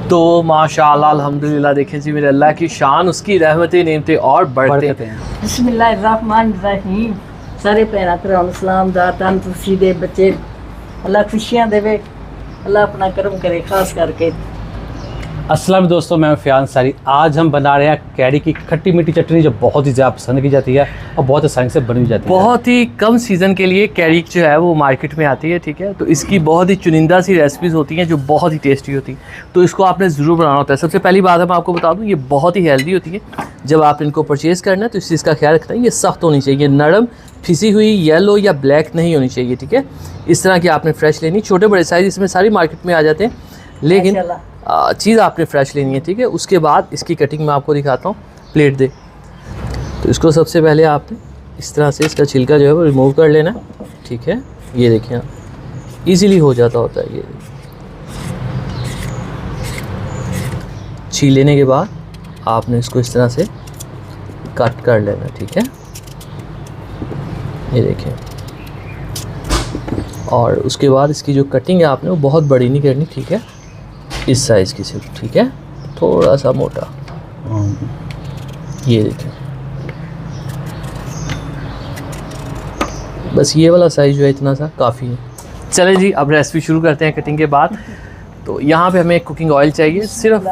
तो माशाअल्लाह अल्हम्दुलिल्लाह देखें जी मेरे अल्लाह की शान, उसकी रहमतें नेमतें और बढ़ते हैं। बिस्मिल्लाहिर्रहमानिर्रहीम। सारे भैन भरावां नूं सलाम दा तंदुरुस्ती दे बच्चे अल्लाह खुशियां देवे, अल्लाह अपना करम करे खास करके। अस्सलाम दोस्तों, मैं फ़ियान सारी। आज हम बना रहे हैं कैरी की खट्टी मीठी चटनी, जो बहुत ही ज़्यादा पसंद की जाती है और बहुत आसानी से बनी जाती है। बहुत ही कम सीज़न के लिए कैरी जो है वो मार्केट में आती है, ठीक है। तो इसकी बहुत ही चुनिंदा सी रेसिपीज़ होती हैं जो बहुत ही टेस्टी होती हैं, तो इसको आपने ज़रूर बनाना होता है। सबसे पहली बात मैं आपको बता दूं, ये बहुत ही हेल्दी होती है। जब आप इनको परचेज़ करना है तो इस चीज़ का ख्याल रखना है, ये सख्त होनी चाहिए, नरम फिसी हुई येलो या ब्लैक नहीं होनी चाहिए, ठीक है। इस तरह की आपने फ्रेश लेनी। छोटे बड़े साइज़ इसमें सारी मार्केट में आ जाते हैं, लेकिन चीज़ आपने फ्रेश लेनी है, ठीक है। उसके बाद इसकी कटिंग मैं आपको दिखाता हूँ। प्लेट दे, तो इसको सबसे पहले आपने इस तरह से इसका छिलका जो है वो रिमूव कर लेना है, ठीक है। ये देखिए आप, ईज़िली हो जाता होता है। ये छील लेने के बाद आपने इसको इस तरह से कट कर लेना, ठीक है। ये देखिए, और उसके बाद इसकी जो कटिंग है आपने वो बहुत बड़ी नहीं करनी, ठीक है। इस साइज़ की सिर्फ, ठीक है, थोड़ा सा मोटा। ये देखिए, बस ये वाला साइज़ जो है इतना सा काफ़ी है। चलें जी, अब रेसिपी शुरू करते हैं कटिंग के बाद। तो यहाँ पे हमें कुकिंग ऑयल चाहिए सिर्फ,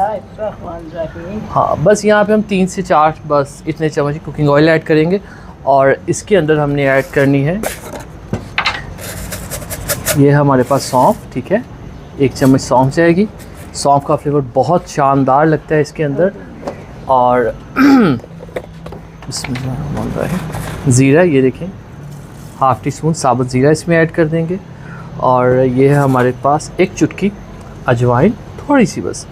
हाँ, बस यहाँ पे हम 3 से 4 बस इतने चम्मच कुकिंग ऑयल ऐड करेंगे। और इसके अंदर हमने ऐड करनी है, ये हमारे पास सौंफ, ठीक है। 1 चम्मच सौंफ जाएगी। सौंफ का फ्लेवर बहुत शानदार लगता है इसके अंदर। और ज़ीरा, ये देखें, 1/2 टीस्पून साबुत ज़ीरा इसमें ऐड कर देंगे। और ये है हमारे पास 1 चुटकी अजवाइन, थोड़ी सी बस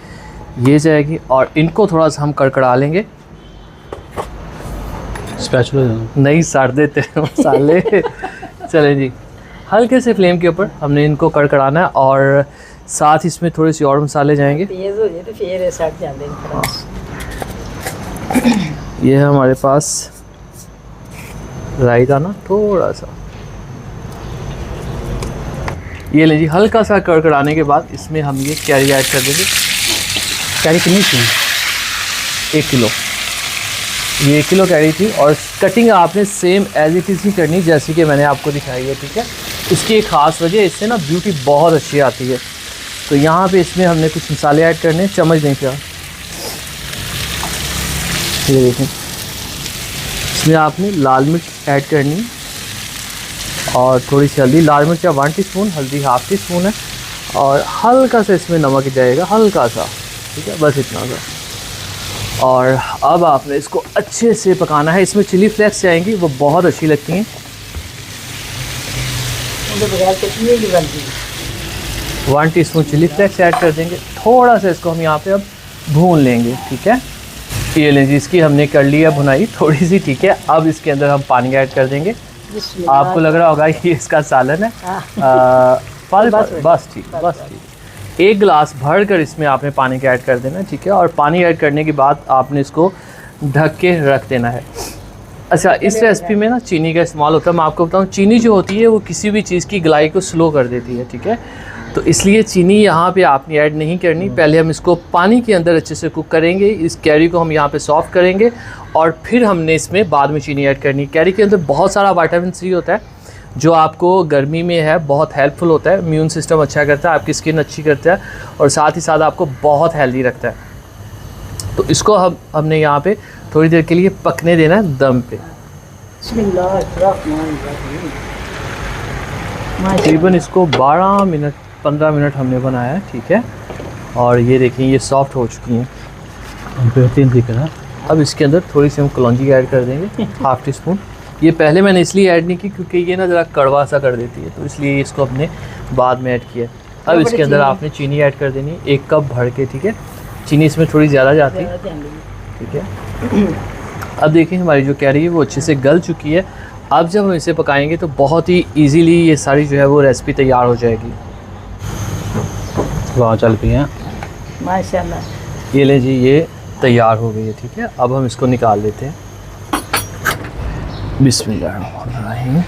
ये जाएगी। और इनको थोड़ा सा हम कड़कड़ा लेंगे। स्पैचुला नहीं, सड़ देते हैं मसाले। चलें जी, हल्के से फ्लेम के ऊपर हमने इनको कड़कड़ाना है। और साथ ही इसमें थोड़े से और मसाले जाएंगे। तेज हो जाए तो फिर सड़ जाते हैं। ये है हमारे पास राई दाना थोड़ा सा, ये ले जी। हल्का सा कड़कड़ाने के बाद इसमें हम ये कैरी ऐड कर देंगे। कैरी कितनी थी? 1 किलो, ये 1 किलो कैरी थी। और कटिंग आपने सेम एज इट इज़ ही करनी जैसी कि मैंने आपको दिखाई है, ठीक है। इसकी एक ख़ास वजह, इससे ना ब्यूटी बहुत अच्छी आती है। तो यहाँ पे इसमें हमने कुछ मसाले ऐड करने हैं, चम्मच नहीं क्या, ये देखें। इसमें आपने लाल मिर्च ऐड करनी है और थोड़ी सी हल्दी। लाल मिर्च 1 टीस्पून, हल्दी 1/2 टीस्पून है। और हल्का सा इसमें नमक जाएगा, हल्का सा, ठीक है, बस इतना सा। और अब आपने इसको अच्छे से पकाना है। इसमें चिली फ्लेक्स जाएंगी, वो बहुत अच्छी लगती हैं। 1 टीस्पून चिली फ्लेक्स ऐड कर देंगे। थोड़ा सा इसको हम यहाँ पे अब भून लेंगे, ठीक है। ये लें जी, इसकी हमने कर लिया भुनाई थोड़ी सी, ठीक है। अब इसके अंदर हम पानी ऐड कर देंगे। आपको लग रहा होगा ये इसका सालन है, बस ठीक, बस ठीक। 1 गिलास भर कर इसमें आपने पानी का ऐड कर देना, ठीक है। और पानी ऐड करने के बाद आपने इसको ढक के रख देना है। अच्छा, इस रेसिपी में ना चीनी का इस्तेमाल होता है। मैं आपको बताऊँ, चीनी जो होती है वो किसी भी चीज़ की गलाई को स्लो कर देती है, ठीक है। तो इसलिए चीनी यहाँ पे आपने ऐड नहीं करनी। पहले हम इसको पानी के अंदर अच्छे से कुक करेंगे। इस कैरी को हम यहाँ पे सॉफ्ट करेंगे और फिर हमने इसमें बाद में चीनी ऐड करनी। कैरी के अंदर बहुत सारा विटामिन सी होता है जो आपको गर्मी में है बहुत हेल्पफुल होता है। इम्यून सिस्टम अच्छा करता है, आपकी स्किन अच्छी करता है और साथ ही साथ आपको बहुत हेल्दी रखता है। तो इसको हमने यहाँ पे थोड़ी देर के लिए पकने देना है दम पे। तकरीबन इसको 12 मिनट 15 मिनट हमने बनाया है, ठीक है। और ये देखिए, ये सॉफ्ट हो चुकी हैं। अब इसके अंदर थोड़ी सी हम कलौंजी ऐड कर देंगे, 1/2 टीस्पून। ये पहले मैंने इसलिए ऐड नहीं की क्योंकि ये ना ज़रा कड़वा सा कर देती है, तो इसलिए इसको हमने बाद में ऐड किया। अब इसके अंदर आपने चीनी ऐड कर देनी, 1 कप भर के, ठीक है। चीनी इसमें थोड़ी ज़्यादा जाती है, ठीक है। अब देखिए, हमारी जो कैरी है वो अच्छे से गल चुकी है। अब जब हम इसे पकाएंगे तो बहुत ही इजीली ये सारी जो है वो रेसिपी तैयार हो जाएगी। वाह, चल पी हैं माशाल्लाह। ये ले जी, ये तैयार हो गई है, ठीक है। अब हम इसको निकाल लेते हैं। बिस्मिल्लाहिर्रहमानिर्रहीम।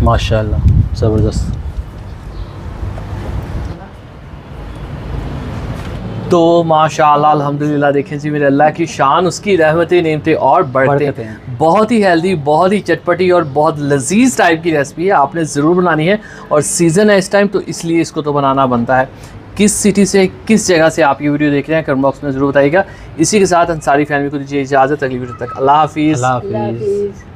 माशाल्लाह, ज़बरदस्त। तो माशाल्लाह अल्हम्दुलिल्लाह देखें जी मेरे अल्लाह की शान, उसकी रहमतें नेमतें और बढ़ते बढ़ते हैं। हैं। बहुत ही हेल्दी, बहुत ही चटपटी और बहुत लजीज टाइप की रेसिपी है, आपने ज़रूर बनानी है। और सीज़न है इस टाइम, तो इसलिए इसको तो बनाना बनता है। किस सिटी से, किस जगह से आप ये वीडियो देख रहे हैं, कमेंट बॉक्स में ज़रूर बताइएगा। इसी के साथ अंसारी फैमिली को दीजिए इजाज़त, अगली वीडियो तक अल्लाह हाफिज़। अल्लाह अल्लाह हाफिज़। हाफिज़।